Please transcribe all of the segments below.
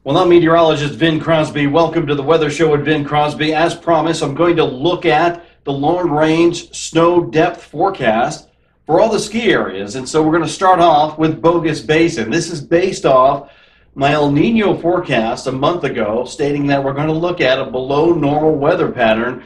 Well, I'm meteorologist Vin Crosby. Welcome to the Weather Show with Vin Crosby. As promised, I'm going to look at the long-range snow depth forecast for all the ski areas. And so we're going to start off with Bogus Basin. This is based off my El Nino forecast a month ago, stating that we're going to look at a below normal weather pattern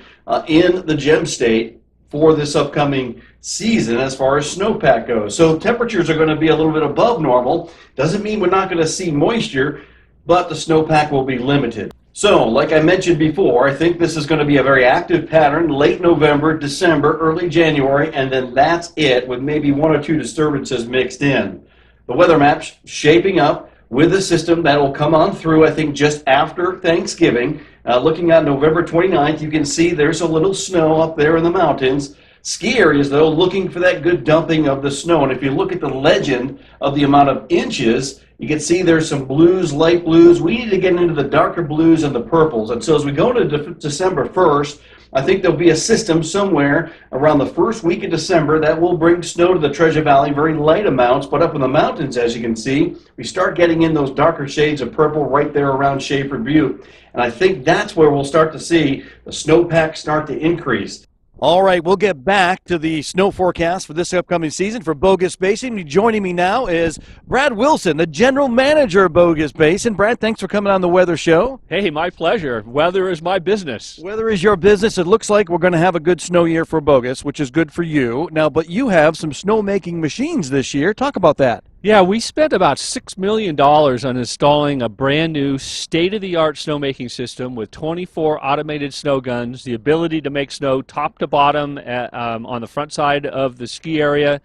in the Gem State for this upcoming season as far as snowpack goes. So temperatures are going to be a little bit above normal. Doesn't mean we're not going to see moisture, but the snowpack will be limited. So, like I mentioned before, I think this is going to be a very active pattern, late November, December, early January, and then that's it, with maybe one or two disturbances mixed in. The weather map's shaping up with a system that will come on through, I think, just after Thanksgiving. Looking at November 29th, you can see there's a little snow up there in the mountains. Ski areas, though, looking for that good dumping of the snow. And if you look at the legend of the amount of inches, you can see there's some blues, light blues. We need to get into the darker blues and the purples. And so as we go to December 1st, I think there'll be a system somewhere around the first week of December that will bring snow to the Treasure Valley, very light amounts. But up in the mountains, as you can see, we start getting in those darker shades of purple right there around Schaefer Butte. And I think that's where we'll start to see the snowpack start to increase. All right, we'll get back to the snow forecast for this upcoming season for Bogus Basin. Joining me now is Brad Wilson, the general manager of Bogus Basin. Brad, thanks for coming on the Weather Show. Hey, my pleasure. Weather is my business. Weather is your business. It looks like we're going to have a good snow year for Bogus, which is good for you. Now, but you have some snowmaking machines this year. Talk about that. Yeah, we spent about $6 million on installing a brand new state-of-the-art snowmaking system with 24 automated snow guns, the ability to make snow top to bottom on the front side of the ski area.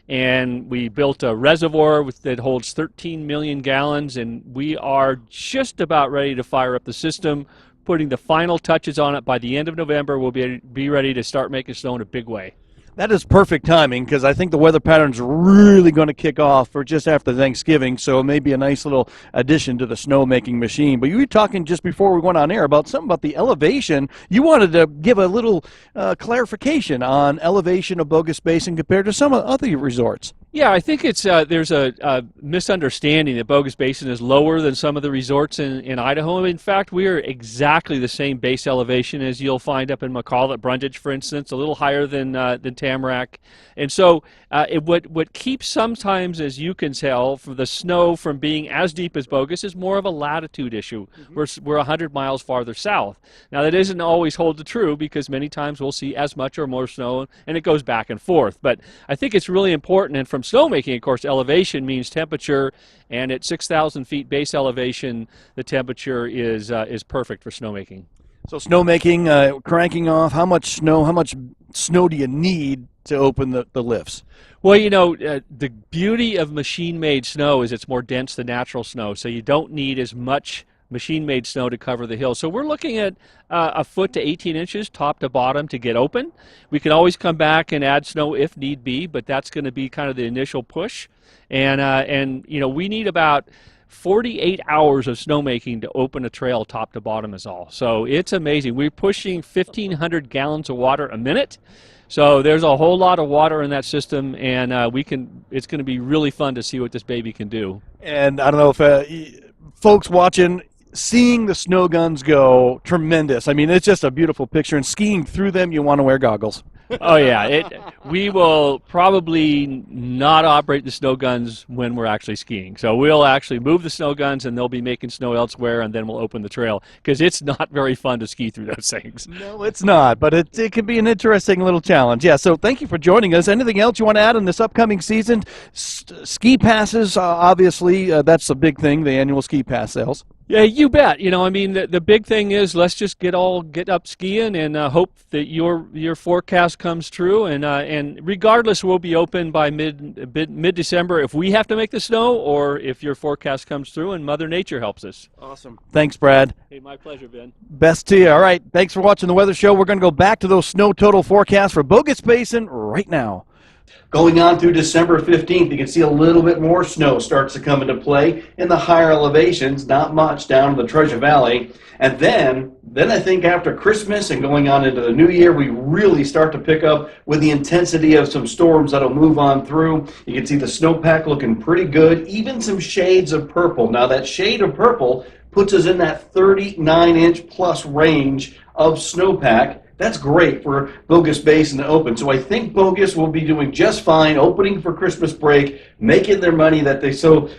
And we built a reservoir that holds 13 million gallons, and we are just about ready to fire up the system, putting the final touches on it. By the end of November, we'll be ready to start making snow in a big way. That is perfect timing because I think the weather pattern's really going to kick off for just after Thanksgiving, so it may be a nice little addition to the snowmaking machine. But you were talking just before we went on air about something about the elevation. You wanted to give a little clarification on elevation of Bogus Basin compared to some other resorts. Yeah, I think it's there's a misunderstanding that Bogus Basin is lower than some of the resorts in Idaho. In fact, we are exactly the same base elevation as you'll find up in McCall at Brundage, for instance, a little higher than Tamarack. And so what keeps sometimes, as you can tell, for the snow from being as deep as Bogus is more of a latitude issue. Mm-hmm. We're 100 miles farther south. Now, that doesn't always hold true because many times we'll see as much or more snow, and it goes back and forth. But I think it's really important, and from snowmaking, of course, elevation means temperature, and at 6,000 feet base elevation, the temperature is perfect for snowmaking. So snowmaking, cranking off, how much snow do you need to open the lifts? Well, you know, the beauty of machine-made snow is it's more dense than natural snow, so you don't need as much machine-made snow to cover the hill. So we're looking at a foot to 18 inches top to bottom to get open. We can always come back and add snow if need be, but that's going to be kind of the initial push. And you know, we need about 48 hours of snowmaking to open a trail top to bottom is all. So it's amazing. We're pushing 1,500 gallons of water a minute. So there's a whole lot of water in that system, and it's going to be really fun to see what this baby can do. And I don't know if folks watching, seeing the snow guns go, tremendous. I mean, it's just a beautiful picture, and skiing through them, you want to wear goggles. Oh, yeah. We will probably not operate the snow guns when we're actually skiing. So we'll actually move the snow guns, and they'll be making snow elsewhere, and then we'll open the trail because it's not very fun to ski through those things. No, it's not, but it can be an interesting little challenge. Yeah, so thank you for joining us. Anything else you want to add in this upcoming season? Ski passes, obviously, that's a big thing, the annual ski pass sales. Yeah, you bet. You know, I mean, the big thing is let's just get up skiing and hope that your forecast comes true. And regardless, we'll be open by mid-December if we have to make the snow or if your forecast comes through and Mother Nature helps us. Awesome. Thanks, Brad. Hey, my pleasure, Ben. Best to you. All right. Thanks for watching the Weather Show. We're going to go back to those snow total forecasts for Bogus Basin right now. Going on through December 15th, you can see a little bit more snow starts to come into play in the higher elevations, not much down in the Treasure Valley. And then I think after Christmas and going on into the new year, we really start to pick up with the intensity of some storms that'll move on through. You can see the snowpack looking pretty good, even some shades of purple. Now that shade of purple puts us in that 39-inch plus range of snowpack. That's great for Bogus Basin to open. So I think Bogus will be doing just fine, opening for Christmas break, making their money that they so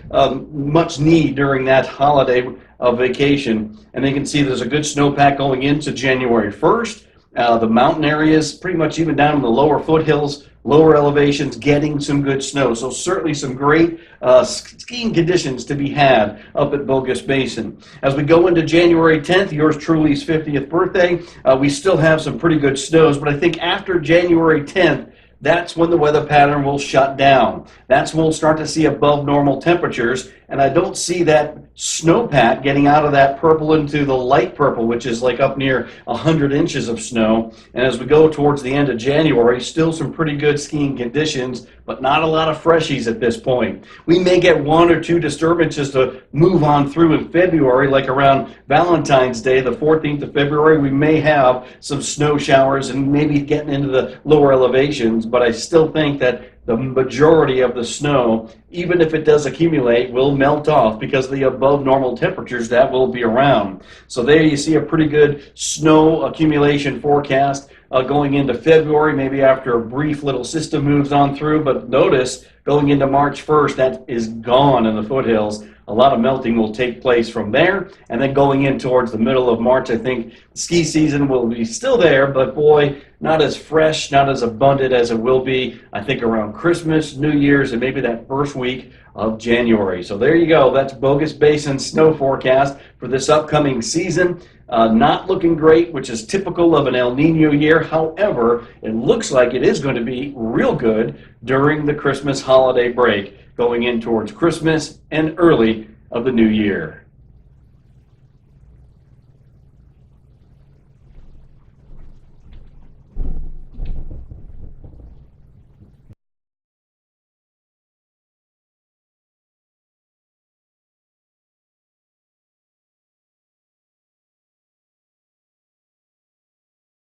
much need during that holiday vacation. And they can see there's a good snowpack going into January 1st. The mountain areas, pretty much even down in the lower foothills, lower elevations, getting some good snow. So certainly some great skiing conditions to be had up at Bogus Basin. As we go into January 10th, yours truly's 50th birthday, we still have some pretty good snows, but I think after January 10th, that's when the weather pattern will shut down. That's when we'll start to see above normal temperatures, and I don't see that snowpack getting out of that purple into the light purple, which is like up near 100 inches of snow. And as we go towards the end of January, still some pretty good skiing conditions, but not a lot of freshies at this point. We may get one or two disturbances to move on through in February, like around Valentine's Day, the 14th of February. We may have some snow showers and maybe getting into the lower elevations, but I still think that the majority of the snow, even if it does accumulate, will melt off because of the above normal temperatures that will be around. So there you see a pretty good snow accumulation forecast going into February, maybe after a brief little system moves on through. But notice going into March 1st, that is gone in the foothills. A lot of melting will take place from there. And then going in towards the middle of March, I think ski season will be still there, but boy, not as fresh, not as abundant as it will be, I think, around Christmas, New Year's, and maybe that first week of January. So there you go. That's Bogus Basin snow forecast for this upcoming season. Not looking great, which is typical of an El Nino year. However, it looks like it is going to be real good during the Christmas holiday break, going in towards Christmas and early of the new year.